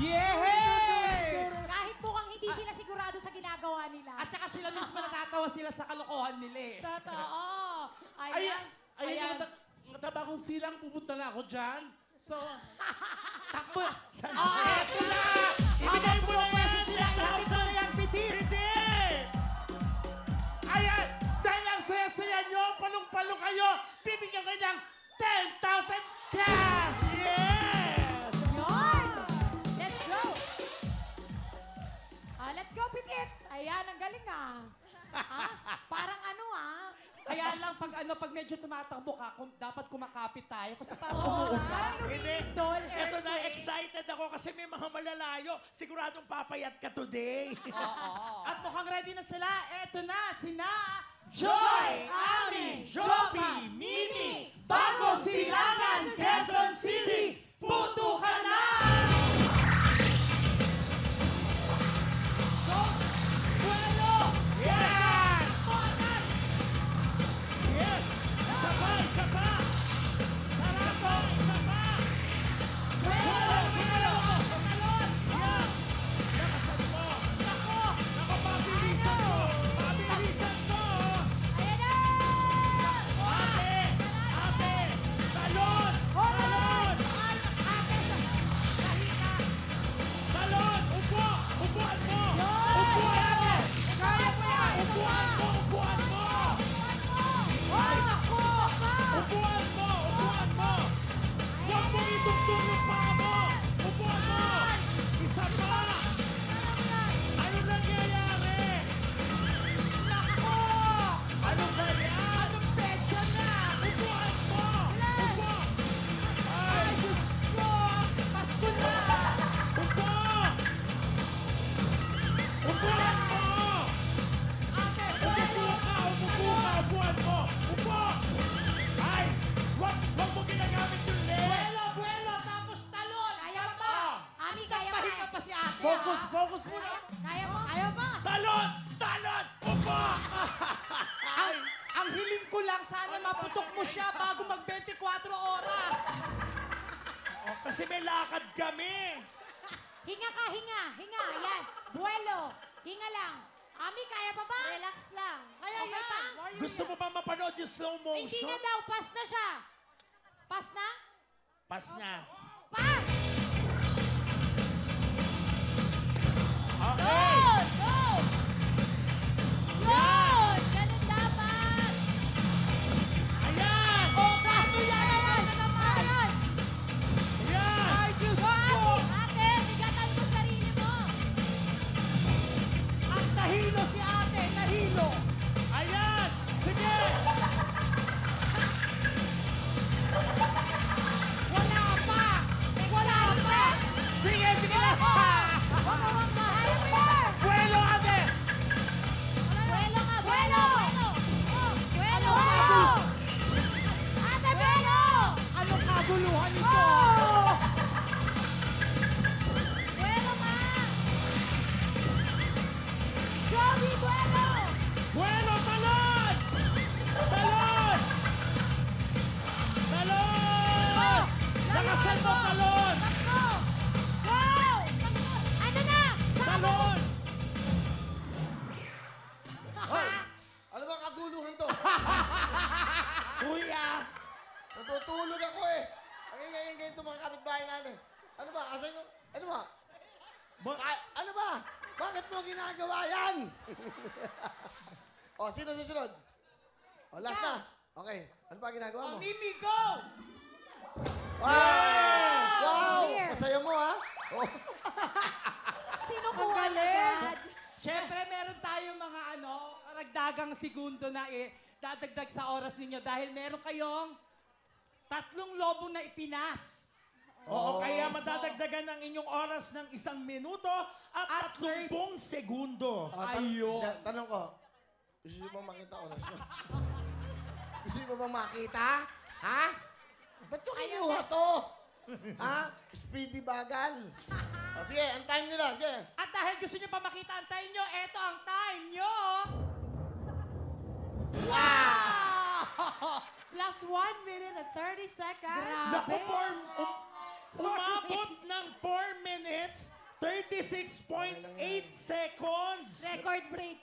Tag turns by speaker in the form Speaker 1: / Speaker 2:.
Speaker 1: Yehey!
Speaker 2: Kahit mukhang hindi sila sigurado sa ginagawa nila.
Speaker 1: At saka sila mismo natatawa sila sa kalokohan nila eh.
Speaker 2: Totoo.
Speaker 3: Ayan,
Speaker 2: Ayan.
Speaker 3: mataba kong silang pupunta na ako dyan. So,
Speaker 1: Takbo!
Speaker 3: eto na! Ibigay mo na yan sa silang
Speaker 1: Kapit mo na yan, Pitit!
Speaker 3: Pitit! Ayan, dahil ang saya-saya nyo, palong-palong kayo, bibigyan kayo ng 10,000 cash! Yes!
Speaker 2: Yun! Let's go! Let's go, Pitit! Ayan, ang galing parang
Speaker 1: Kaya lang, pag medyo tumatakbo ka, dapat kumakapit tayo kasi parang
Speaker 2: Oo,
Speaker 1: umuulan.
Speaker 2: parang
Speaker 3: Hindi.
Speaker 2: lumilindol.
Speaker 3: Ito na, excited ako kasi may mga malalayo. Siguradong papayat ka today.
Speaker 1: At mukhang ready na sila. Eto na, sina
Speaker 3: Joy, Ami, Jopi, Mimi, Bago Silangan, Quezon City, puto ka na! Buelo! Yan! Yes! Sabay, saba! Sarado, saba! Buelo! Buelo! Talon! Yan! Lakasan mo! Nako! Nako, pabilisan mo! Pabilisan mo!
Speaker 2: Ayan na!
Speaker 3: Ate! Ate! Talon! Talon! Talon! Upo! Upuan mo! Upuan mo!
Speaker 2: Kaya mo yan!
Speaker 3: Upuan mo! Upuan mo!
Speaker 2: Ay, naku!
Speaker 3: Upuan mo! Upuan mo! Huwag mong itugtong yung paa mo! Upuan mo! Isa pa! Ano nangyayari? Nako! Ano ba yan? Anong petsa na? Upuan mo! Upo! Ay, Diyos ko! Pasko na! Upo! Upuan mo! Ate, umupo ka! Umupo ka! Upuan mo! Upo! Ay! Wag mo ginagamit yung legs!
Speaker 1: Buelo, buelo, tapos talon!
Speaker 2: Kaya pa! Ami, kaya pa!
Speaker 1: Pahinga pa si ate.
Speaker 3: Focus muna!
Speaker 2: Kaya mo? Kaya pa!
Speaker 3: Talon! Talon! Upo!
Speaker 1: Ang hiling ko lang, sana maputok mo siya bago mag-24 oras.
Speaker 3: Oh, kasi may lakad kami!
Speaker 2: Hinga ka, hinga! Hinga! Ayan! Buelo! Hinga lang! Ami, kaya pa ba? Relax lang. Kaya okay pa?
Speaker 3: Gusto mo ba mapanood yung slow
Speaker 2: Hindi
Speaker 3: motion?
Speaker 2: na daw. Pass na siya. Pass na?
Speaker 3: Pas na.
Speaker 2: Pass!
Speaker 3: Okay!
Speaker 2: Go! Yun! Ganun dapat!
Speaker 3: Ayan!
Speaker 2: O, paano yan? Ayan! Ayan!
Speaker 3: Ayan!
Speaker 1: Ay, Diyos
Speaker 2: Go,
Speaker 1: ko!
Speaker 2: ate! Bigatan mo sarili mo!
Speaker 1: At nahilo si ate, nahilo.
Speaker 3: Ayan! Sige!
Speaker 1: Wala pa! Wala pa!
Speaker 3: Sige, sige na!
Speaker 2: Wag ka, wag ka! Ayaw mo yan!
Speaker 3: Buelo, ate!
Speaker 2: Buelo nga! Buelo! Buelo!
Speaker 1: Ano?
Speaker 2: Ate, buelo!
Speaker 1: Anong kaguluhan ito?
Speaker 2: Buelo nga! Joey, buelo!
Speaker 3: Buelo, talon! Talon! Talon! Lakasan mo, talon!
Speaker 2: Takbo! Go! Ano na?
Speaker 3: Talon!
Speaker 4: Ano ba kaguluhan to?
Speaker 3: Kuya!
Speaker 4: Natutulog ako eh. Ang ingay-ingay itong mga kapitbahay natin. Ano ba? Kasi ano ba? Ano ba? Bakit mo ginagawa yan? O, sino susunod? O, last na. Okay. Ano ba ginagawa mo?
Speaker 1: Mimi, go!
Speaker 4: Wow! Wow!
Speaker 2: Here.
Speaker 4: Masaya mo, ha? Oh.
Speaker 2: Sino
Speaker 1: Ang
Speaker 2: kuha
Speaker 1: galing!
Speaker 2: agad?
Speaker 1: Siyempre, meron tayong mga karagdagang segundo na dadagdag sa oras ninyo dahil meron kayong 3 lobo na ipinas.
Speaker 3: Oo, kaya madadagdagan ang inyong oras ng 1 minuto at 30 segundo.
Speaker 1: Ayun.
Speaker 4: Tanong ko, gusto mo bang makita oras mo? Gusto mo bang makita? Ha? Ba't ko kinuha to? Ha? Speedy bagal. O, sige, ang time nila. Sige.
Speaker 1: At dahil gusto nyo pa makita ang time nyo, eto ang time nyo! Wow!
Speaker 5: Plus 1 minute and 30 seconds.
Speaker 3: Naku, Umabot ng 4 minutes, 36.8 seconds.
Speaker 2: Record break.